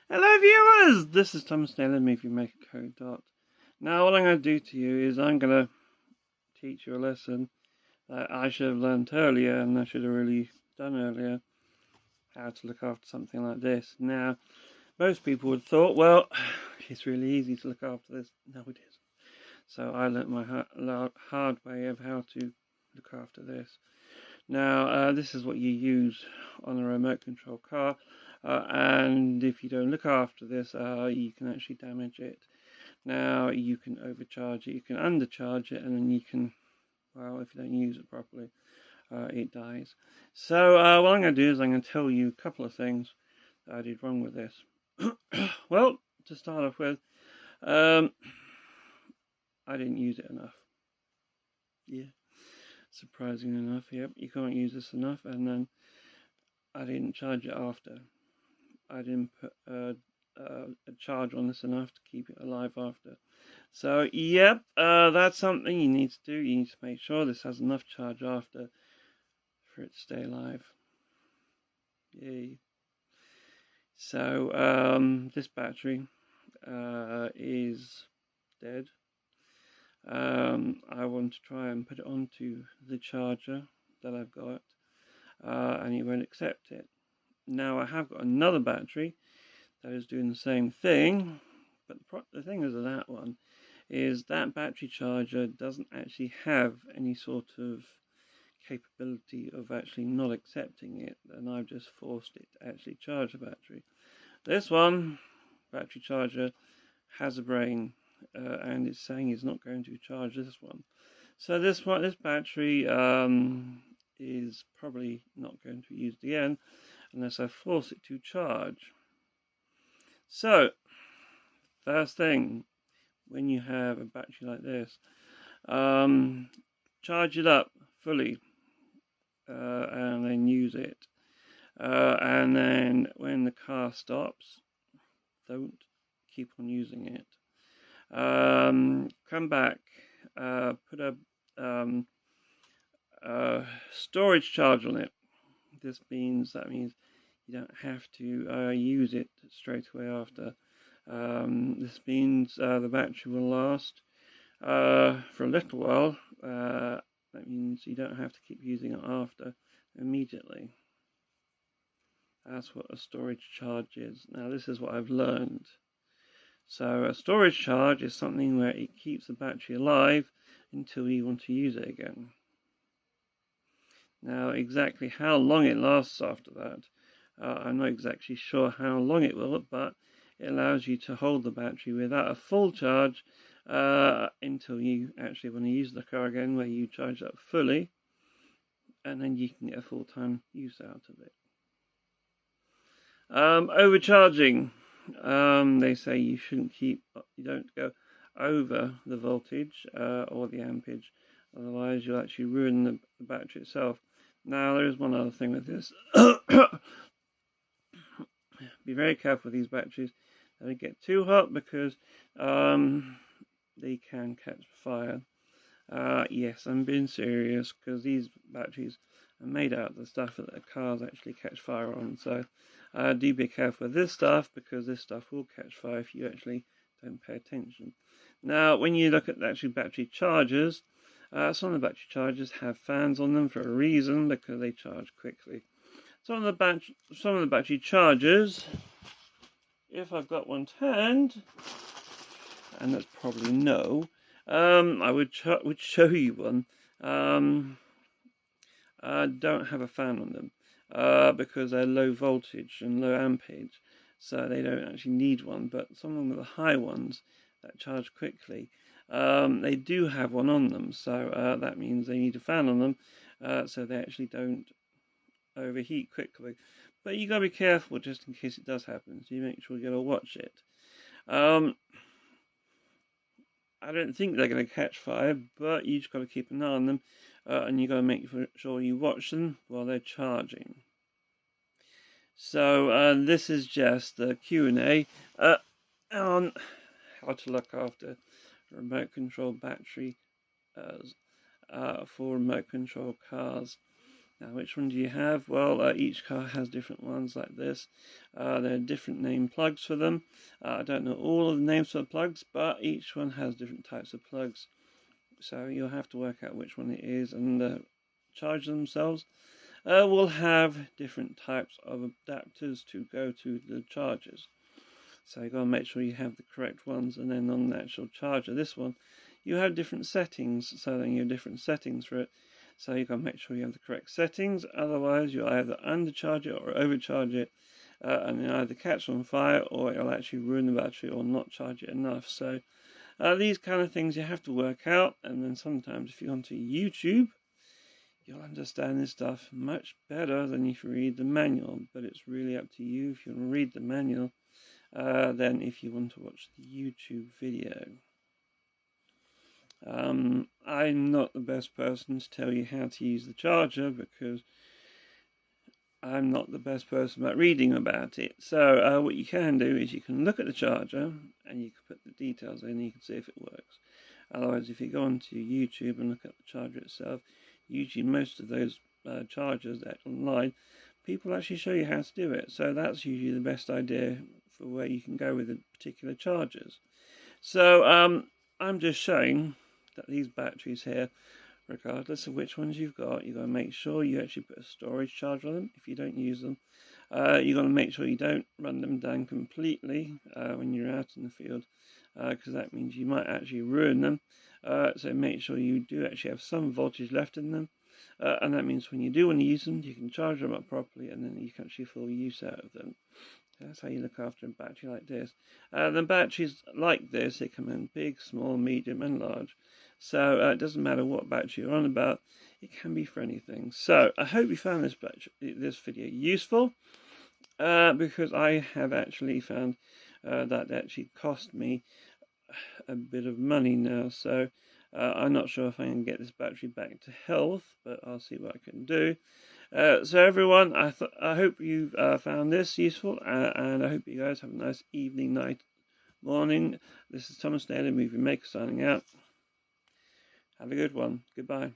Hello viewers, this is Thomas Naylor, Movie Maker Code Dot. Now what I'm going to do to you is I'm going to teach you a lesson that I should have learnt earlier and I should have really done earlier, how to look after something like this. Now, most people would have thought, well, it's really easy to look after this. No, it isn't. So I learnt my hard way of how to look after this. Now, this is what you use on a remote control car, and if you don't look after this, you can actually damage it. Now, you can overcharge it, you can undercharge it, and then you can, well, if you don't use it properly, it dies. So, what I'm going to do is I'm going to tell you a couple of things that I did wrong with this. Well, to start off with, I didn't use it enough. Yeah. Surprising enough, yep, you can't use this enough, and then I didn't charge it after. I didn't put a charge on this enough to keep it alive after. So, yep, that's something you need to do. You need to make sure this has enough charge after for it to stay alive. Yay. So, this battery is dead. I want to try and put it onto the charger that I've got, and it won't accept it. Now I have got another battery that is doing the same thing, but the thing is with that one is that battery charger doesn't actually have any sort of capability of actually not accepting it, and I've just forced it to actually charge the battery. This one, battery charger, has a brain, and it's saying it's not going to charge this one. So this battery is probably not going to be used again unless I force it to charge. So, first thing, when you have a battery like this, charge it up fully and then use it. And then when the car stops, don't keep on using it. Come back, put a storage charge on it. That means you don't have to use it straight away after. This means the battery will last for a little while. That means you don't have to keep using it after immediately. That's what a storage charge is. Now this is what I've learned. So a storage charge is something where it keeps the battery alive until you want to use it again. Now exactly how long it lasts after that, I'm not exactly sure how long it will, but it allows you to hold the battery without a full charge until you actually want to use the car again, where you charge up fully, and then you can get a full-time use out of it. Overcharging. They say you don't go over the voltage or the ampage, otherwise you'll actually ruin the battery itself. Now there is one other thing with this. Be very careful with these batteries. They don't get too hot because they can catch fire. Yes, I'm being serious, because these batteries are made out of the stuff that the cars actually catch fire on. So do be careful with this stuff, because this stuff will catch fire if you actually don't pay attention. Now, when you look at the actual battery chargers, some of the battery chargers have fans on them for a reason, because they charge quickly. Some of the battery chargers, if I've got one to hand, and that's probably no, I would show you one. Don't have a fan on them because they're low voltage and low ampage, so they don't actually need one. But some of them are the high ones that charge quickly. They do have one on them, so that means they need a fan on them, so they actually don't overheat quickly. But you gotta be careful just in case it does happen, so you make sure you gotta watch it. I don't think they're going to catch fire, but you just got to keep an eye on them, and you got to make sure you watch them while they're charging. So this is just the Q&A on how to look after remote control battery for remote control cars. Now, which one do you have? Well, each car has different ones like this. There are different name plugs for them. I don't know all of the names for the plugs, but each one has different types of plugs. So you'll have to work out which one it is, and the chargers themselves will have different types of adapters to go to the chargers. So you've got to make sure you have the correct ones, and then on the actual charger, this one, you have different settings, so then you have different settings for it. So you've got to make sure you have the correct settings, otherwise you'll either undercharge it or overcharge it, and it'll either catch on fire or it'll actually ruin the battery or not charge it enough. So these kind of things you have to work out, and then sometimes if you're onto YouTube, you'll understand this stuff much better than if you read the manual, but it's really up to you if you want to read the manual than if you want to watch the YouTube video. I'm not the best person to tell you how to use the charger because I'm not the best person about reading about it. So what you can do is you can look at the charger and you can put the details in and you can see if it works. Otherwise, if you go onto YouTube and look at the charger itself, usually most of those chargers that are online, people actually show you how to do it. So that's usually the best idea for where you can go with the particular chargers. So I'm just showing that these batteries here, regardless of which ones you've got to make sure you actually put a storage charge on them if you don't use them. You've got to make sure you don't run them down completely when you're out in the field, because that means you might actually ruin them. So make sure you do actually have some voltage left in them, and that means when you do want to use them, you can charge them up properly, and then you can actually full use out of them. That's how you look after a battery like this. The batteries like this, they come in big, small, medium and large. So it doesn't matter what battery you're on about, it can be for anything. So I hope you found this video useful, because I have actually found that actually cost me a bit of money now. So I'm not sure if I can get this battery back to health, but I'll see what I can do. So everyone, I hope you found this useful, and I hope you guys have a nice evening, night, morning. This is Thomas Naylor, Movie Maker, signing out. Have a good one. Goodbye.